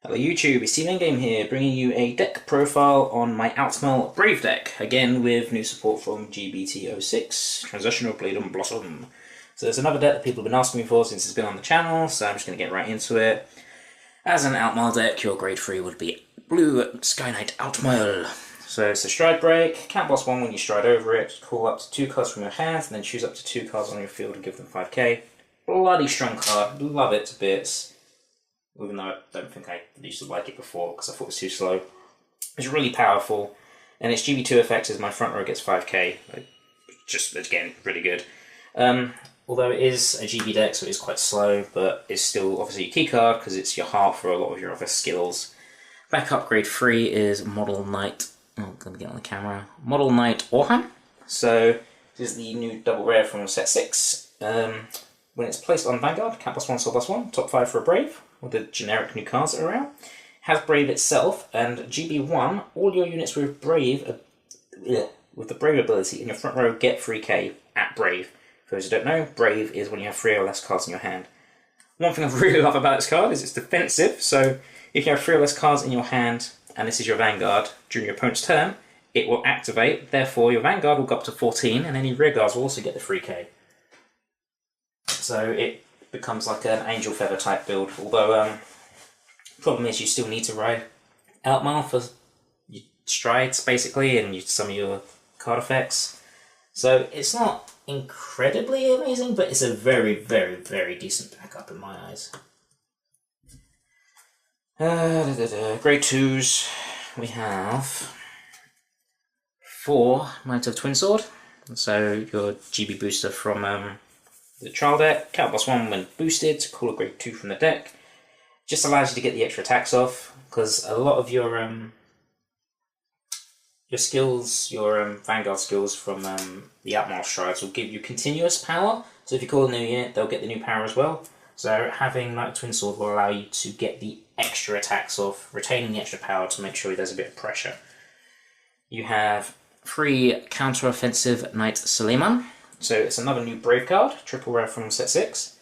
Hello YouTube, it's Team Endgame here, bringing you a deck profile on my Altmile Brave deck, again with new support from GBT06, Transitional Paladin Blossom. So there's another deck that people have been asking me for since it's been on the channel, so I'm just going to get right into it. As an Altmile deck, your grade 3 would be Blue Sky Knight Altmile. So it's a stride break, count boss 1 when you stride over it, call up to 2 cards from your hand, and then choose up to 2 cards on your field and give them 5k. Bloody strong card, love it to bits. Even though I don't think I used to like it before because I thought it was too slow. It's really powerful, and its GB2 effect is my front row gets 5k. Just, again, really good. Although it is a GB deck, so it is quite slow, but it's still obviously a key card because it's your heart for a lot of your other skills. Backup grade 3 is Model Knight. Oh, I'm going to get on the camera. Model Knight Orhan. So, this is the new double rare from set 6. When it's placed on Vanguard, cap +1, soul +1, top 5 for a Brave, with the generic new cards that are out. Has Brave itself, and GB1, all your units with Brave, with the Brave ability in your front row get 3k at Brave. For those who don't know, Brave is when you have 3 or less cards in your hand. One thing I really love about this card is it's defensive, so if you have 3 or less cards in your hand, and this is your Vanguard, during your opponent's turn, it will activate, therefore your Vanguard will go up to 14, and any rear guards will also get the 3k. So it becomes like an Angel Feather type build, although problem is you still need to ride Altmile for your strides basically and some of your card effects. So it's not incredibly amazing, but it's a very, very, very decent backup in my eyes. Grade 2s, we have 4 Knight of Twin Sword, so your GB booster from the trial deck, count +1 when boosted to call a grade 2 from the deck. Just allows you to get the extra attacks off, because a lot of your skills, your Vanguard skills from the Altmile strides will give you continuous power. So if you call a new unit, they'll get the new power as well. So having Knight Twin Sword will allow you to get the extra attacks off, retaining the extra power to make sure there's a bit of pressure. You have 3 counter-offensive Knight Suleiman. So it's another new Brave card, triple rare from set 6.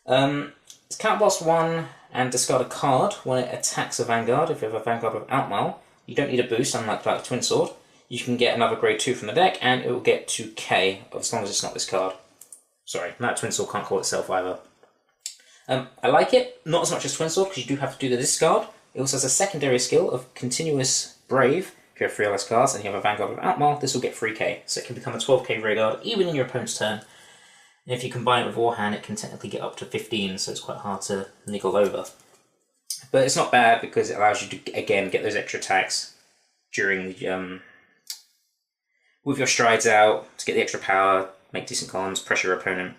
It's count +1 and discard a card when it attacks a Vanguard. If you have a Vanguard with Altmile, you don't need a boost, unlike the Twin Sword. You can get another grade 2 from the deck, and it will get 2k, as long as it's not this card. Sorry, that Twin Sword can't call itself either. I like it, not as much as Twin Sword, because you do have to do the discard. It also has a secondary skill of continuous Brave. If you have 3 or less cards and you have a Vanguard with Altmile, this will get 3k, so it can become a 12k rearguard even in your opponent's turn. And if you combine it with Warhand, it can technically get up to 15, so it's quite hard to niggle over. But it's not bad because it allows you to, again, get those extra attacks during the, with your strides out, to get the extra power, make decent columns, pressure your opponent.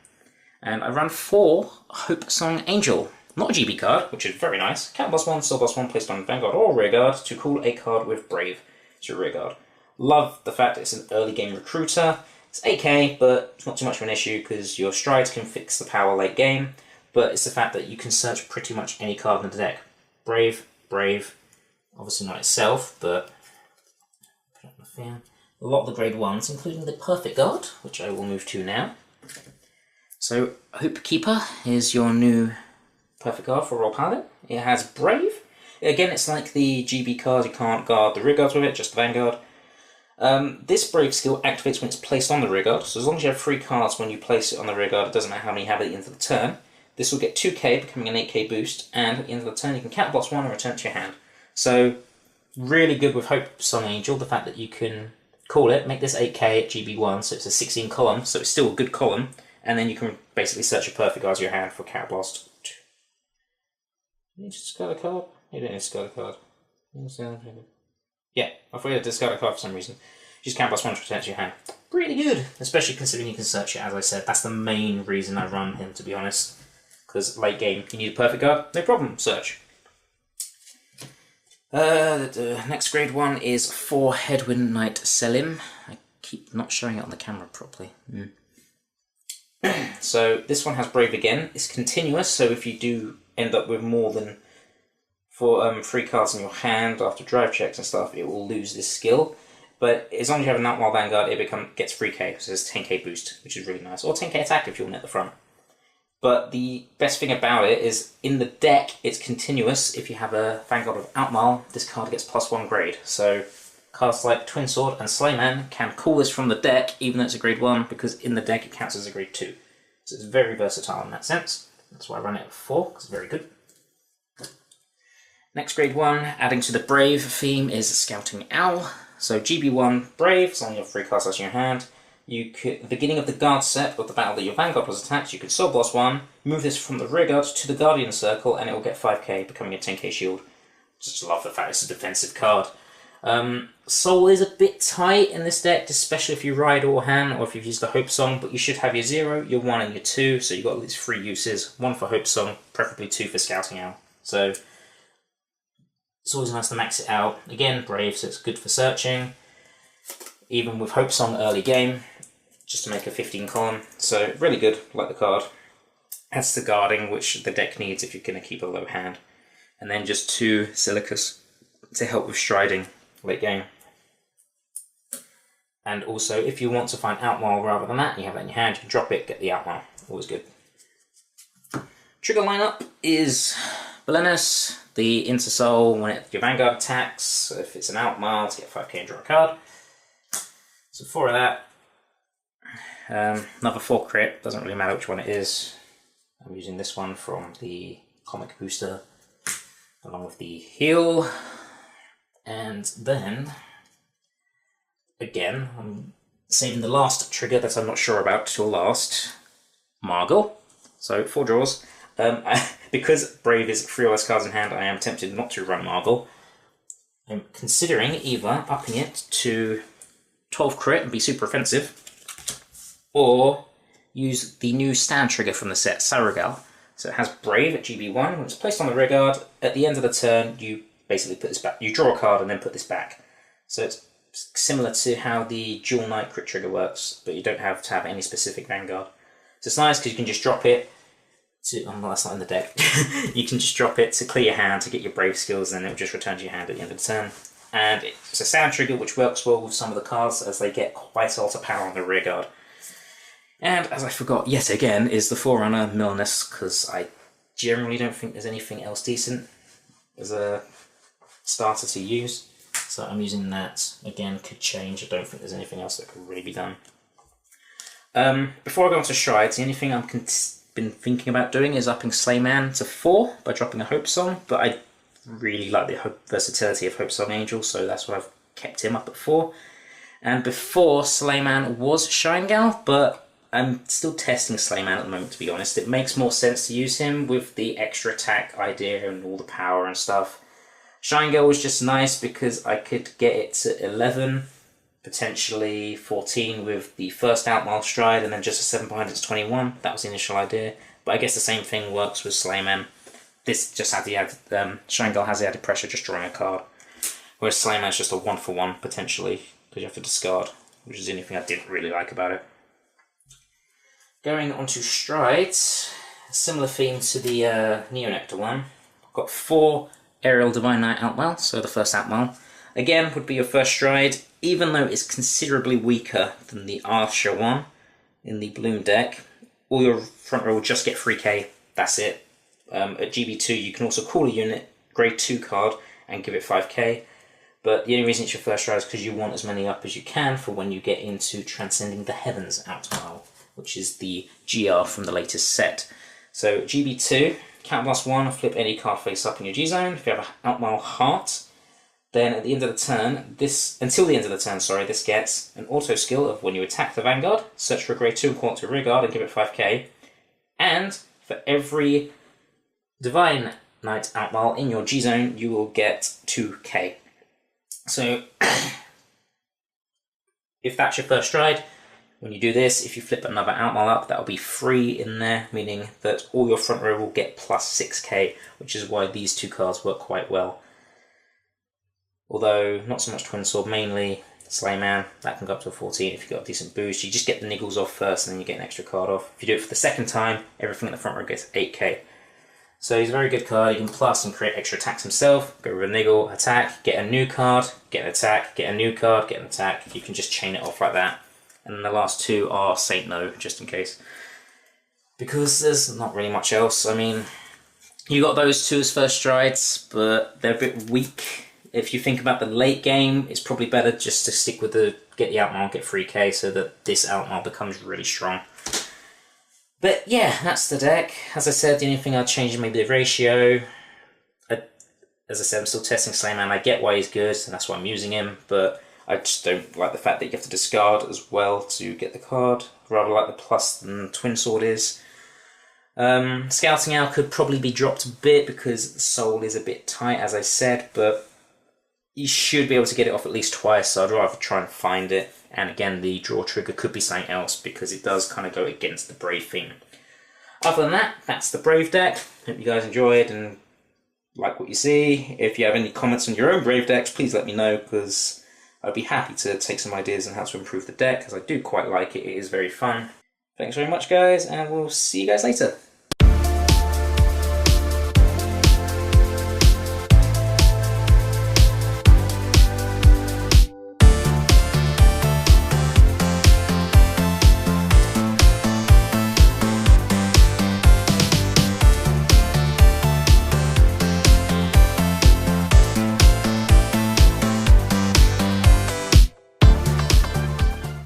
And I run 4 Hope Song Angel. Not a GB card, which is very nice. Count +1, soul +1 placed on Vanguard or rearguard to call a card with Brave. It's your rearguard. Love the fact that it's an early game recruiter. It's 8k, but it's not too much of an issue because your strides can fix the power late game. But it's the fact that you can search pretty much any card in the deck. Brave, Brave, obviously not itself, but put up my fan. A lot of the grade 1s, including the Perfect Guard, which I will move to now. So Hope Keeper is your new Perfect Guard for Royal Paladin. It has Brave. Again, it's like the GB card, you can't guard the rear guards with it, just the Vanguard. This Brave skill activates when it's placed on the rear guard, so as long as you have 3 cards when you place it on the rear guard, it doesn't matter how many you have at the end of the turn. This will get 2k, becoming an 8k boost, and at the end of the turn you can count +1 and return it to your hand. So, really good with Hope Song Angel, the fact that you can call it, make this 8k at GB1, so it's a 16 column, so it's still a good column, and then you can basically search your Perfect Guards in your hand for Cat Blast. You need to discard a card? You don't need to discard a card. Yeah, I forgot to discard a card for some reason. Just count +1 to return it to your hand. Pretty good, especially considering you can search it, as I said. That's the main reason I run him, to be honest. Because late game, you need a Perfect Guard, no problem, search. The next grade 1 is 4 Headwind Knight Selim. I keep not showing it on the camera properly. So this one has Brave again. It's continuous, so if you do end up with more than 3 cards in your hand after drive checks and stuff, it will lose this skill. But as long as you have an Altmile Vanguard, it gets 3k, so it's 10k boost, which is really nice. Or 10k attack if you're at the front. But the best thing about it is in the deck, it's continuous. If you have a Vanguard of Altmile, this card gets +1 grade. So cards like Twin Sword and Slayman can call this from the deck, even though it's a grade 1, because in the deck it counts as a grade 2. So it's very versatile in that sense. That's why I run it at 4, because it's very good. Next grade 1, adding to the Brave theme, is Scouting Owl. So GB1 Brave, as long as you have 3 cards left in your hand. You could, at the beginning of the guard set of the battle that your Vanguard was attacked, you could Soul Blast 1, move this from the rear guard to the Guardian circle, and it will get 5k, becoming a 10k shield. Just love the fact it's a defensive card. Soul is a bit tight in this deck, especially if you ride Orhan or if you've used the Hope Song, but you should have your 0, your 1 and your 2, so you've got at least 3 uses. 1 for Hope Song, preferably 2 for Scouting Owl. So it's always nice to max it out. Again, Brave, so it's good for searching. Even with Hope Song early game, just to make a 15 column. So really good, like the card. Adds to guarding, which the deck needs if you're going to keep a low hand. And then just 2 Silicus to help with striding late game. And also, if you want to find Altmile rather than that, you have that in your hand, you can drop it, get the Altmile. Always good. Trigger lineup is Belenus, the Intersoul when your Vanguard attacks. So if it's an Altmile, to get 5k and draw a card. So 4 of that. Another 4 crit, doesn't really matter which one it is. I'm using this one from the comic booster along with the heal. And then, again, I'm saving the last trigger that I'm not sure about till last. Margle. So 4 draws. Because Brave is 3 or less cards in hand, I am tempted not to run Margle. I'm considering either upping it to 12 crit and be super offensive, or use the new stand trigger from the set, Sarugal. So it has Brave at GB1. When it's placed on the rear guard, at the end of the turn, you basically put this back. You draw a card and then put this back. So it's similar to how the Dual Knight crit trigger works, but you don't have to have any specific Vanguard. So it's nice because you can just drop it to, oh, well, that's not in the deck. You can just drop it to clear your hand to get your Brave skills, and then it will just return to your hand at the end of the turn. And it's a sound trigger which works well with some of the cards as they get quite a lot of power on the rear guard. And as I forgot yet again is the Forerunner Milnus, because I generally don't think there's anything else decent as a starter to use. So I'm using that. Again, could change. I don't think there's anything else that could really be done. Before I go on to Strides, the only thing I've been thinking about doing is upping Slayman to 4 by dropping a Hope Song, but I really like the versatility of Hope Song Angel, so that's why I've kept him up at 4. And before, Slayman was Shinegal, but I'm still testing Slayman at the moment, to be honest. It makes more sense to use him with the extra attack idea and all the power and stuff. Shinegal was just nice because I could get it to 11, potentially 14 with the first Altmile Stride, and then just a 7 behind it to 21. That was the initial idea. But I guess the same thing works with Slayman. This just had the added, Shinegal has the added pressure just drawing a card. Whereas Slayman's just a 1-for-1 potentially, because you have to discard, which is the only thing I didn't really like about it. Going on to Strides, similar theme to the Neonectar one. I've got 4 Aerial Divine Knight Altmile, so the first Altmile. Again, would be your first Stride, even though it's considerably weaker than the Arsha one in the Bloom deck. All your front row will just get 3k, that's it. At GB2 you can also call a unit, grade 2 card, and give it 5k. But the only reason it's your first Stride is because you want as many up as you can for when you get into Transcending the Heavens Altmile, which is the GR from the latest set. So GB2, Counterblast 1, flip any card face up in your G-Zone. If you have an Altmile Heart, then at the end of the turn, until the end of the turn, this gets an auto skill of when you attack the Vanguard, search for a grade 2 and call it to rear guard and give it 5k. And for every Divine Knight Altmile in your G-Zone, you will get 2k. So, if that's your first Stride, when you do this, if you flip another Altmile up, that will be free in there, meaning that all your front row will get plus 6k, which is why these 2 cards work quite well. Although, not so much Twin Sword, mainly Slayman, that can go up to a 14 if you've got a decent boost. You just get the niggles off first and then you get an extra card off. If you do it for the second time, everything in the front row gets 8k. So he's a very good card. You can plus and create extra attacks himself, go with a niggle, attack, get a new card, get an attack, get a new card, get an attack. You can just chain it off like that. And then the last 2 are Saint No, just in case. because there's not really much else. I mean, you got those two as first strides, but they're a bit weak. If you think about the late game, it's probably better just to stick with get the Altmile, get 3k, so that this Altmile becomes really strong. But yeah, that's the deck. As I said, the only thing I'd change is maybe the ratio. As I said, I'm still testing Slayman. I get why he's good, and that's why I'm using him, but I just don't like the fact that you have to discard as well to get the card. Rather like the plus than Twin Sword is. Scouting Owl could probably be dropped a bit because the soul is a bit tight, as I said, but you should be able to get it off at least twice, so I'd rather try and find it. And again, the draw trigger could be something else because it does kind of go against the Brave theme. Other than that, that's the Brave deck. Hope you guys enjoyed and like what you see. If you have any comments on your own Brave decks, please let me know, because I'd be happy to take some ideas on how to improve the deck, because I do quite like it. It is very fun. Thanks very much, guys, and we'll see you guys later.